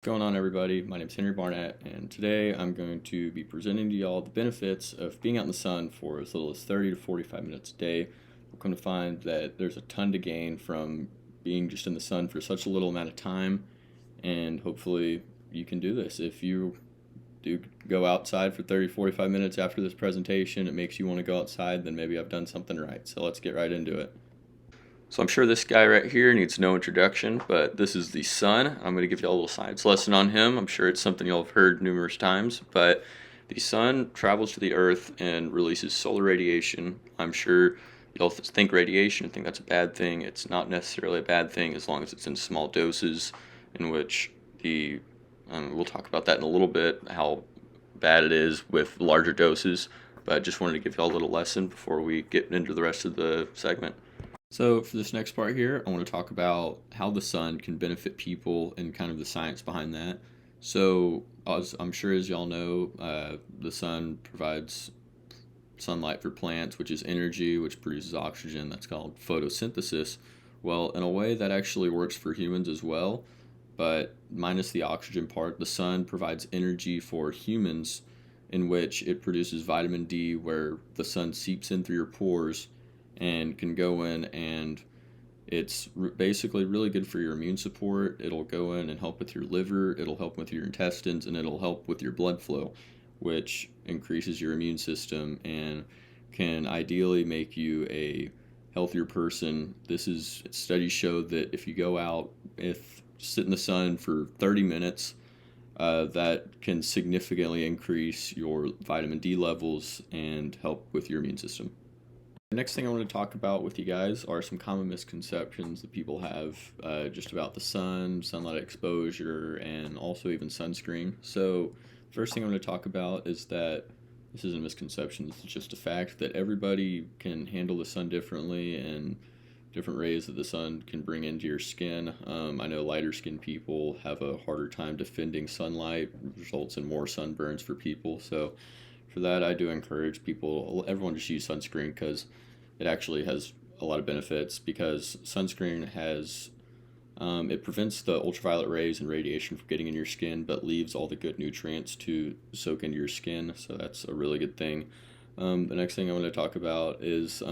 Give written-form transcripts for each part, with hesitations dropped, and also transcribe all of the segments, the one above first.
What's going on, everybody? My name is Henry Barnett, and today I'm going to be presenting to y'all the benefits of being out in the sun for as little as 30 to 45 minutes a day. We're going to find that there's a ton to gain from being just in the sun for such a little amount of time, and hopefully you can do this. If you do go outside for 30 to 45 minutes after this presentation, it makes you want to go outside, then maybe I've done something right. So let's get right into it. So I'm sure this guy right here needs no introduction, but this is the sun. I'm going to give you all a little science lesson on him. I'm sure it's something you'll have heard numerous times, but the sun travels to the earth and releases solar radiation. I'm sure you'll think radiation and think that's a bad thing. It's not necessarily a bad thing as long as it's in small doses, in which we'll talk about that in a little bit, how bad it is with larger doses, but I just wanted to give you all a little lesson before we get into the rest of the segment. So for this next part here, I want to talk about how the sun can benefit people and kind of the science behind that. So as I'm sure as y'all know, the sun provides sunlight for plants, which is energy, which produces oxygen. That's called photosynthesis. Well, in a way that actually works for humans as well, but minus the oxygen part, the sun provides energy for humans in which it produces vitamin D, where the sun seeps in through your pores and can go in, and it's basically really good for your immune support. It'll go in and help with your liver, it'll help with your intestines, and it'll help with your blood flow, which increases your immune system and can ideally make you a healthier person. Studies show that if you go out, if sit in the sun for 30 minutes, that can significantly increase your vitamin D levels and help with your immune system. The next thing I want to talk about with you guys are some common misconceptions that people have just about the sun, sunlight exposure, and also even sunscreen. So, first thing I'm going to talk about is that this isn't a misconception, this is just a fact that everybody can handle the sun differently and different rays that the sun can bring into your skin. I know lighter skinned people have a harder time defending sunlight, results in more sunburns for people. So, for that, I do encourage everyone to use sunscreen because it actually has a lot of benefits. Because sunscreen it prevents the ultraviolet rays and radiation from getting in your skin, but leaves all the good nutrients to soak into your skin. So that's a really good thing. The next thing I want to talk about is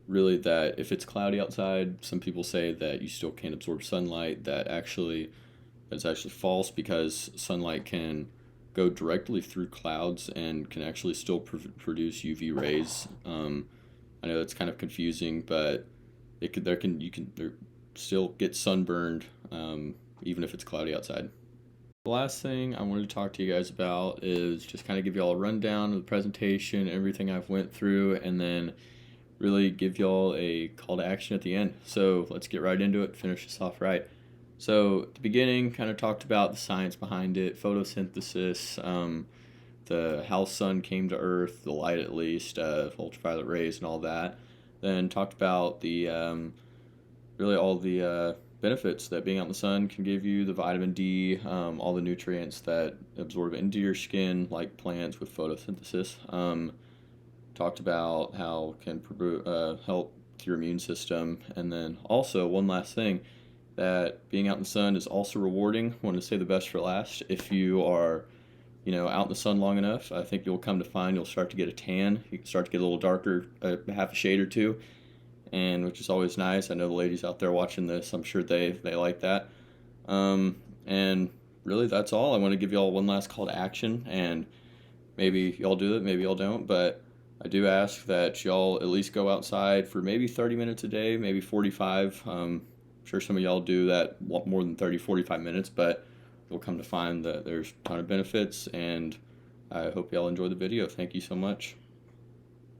really that if it's cloudy outside, some people say that you still can't absorb sunlight. That's actually false, because sunlight can go directly through clouds and can actually still produce UV rays. I know that's kind of confusing, but you can still get sunburned even if it's cloudy outside. The last thing I wanted to talk to you guys about is just kind of give y'all a rundown of the presentation, everything I've went through, and then really give y'all a call to action at the end. So let's get right into it, finish this off right. So at the beginning, kind of talked about the science behind it, photosynthesis, how sun came to Earth, the light at least, ultraviolet rays and all that. Then talked about the really all the benefits that being out in the sun can give you, the vitamin D, all the nutrients that absorb into your skin, like plants with photosynthesis. Talked about how it can help with your immune system, and then also one last thing, that being out in the sun is also rewarding. I want to say the best for last. If you are, out in the sun long enough, I think you'll come to find you'll start to get a tan. You can start to get a little darker, half a shade or two, and which is always nice. I know the ladies out there watching this, I'm sure they like that. And really, that's all. I want to give y'all one last call to action, and maybe y'all do it, maybe y'all don't, but I do ask that y'all at least go outside for maybe 30 minutes a day, maybe 45. I'm sure some of y'all do that more than 30, 45 minutes, but you'll come to find that there's a ton of benefits, and I hope y'all enjoy the video. Thank you so much.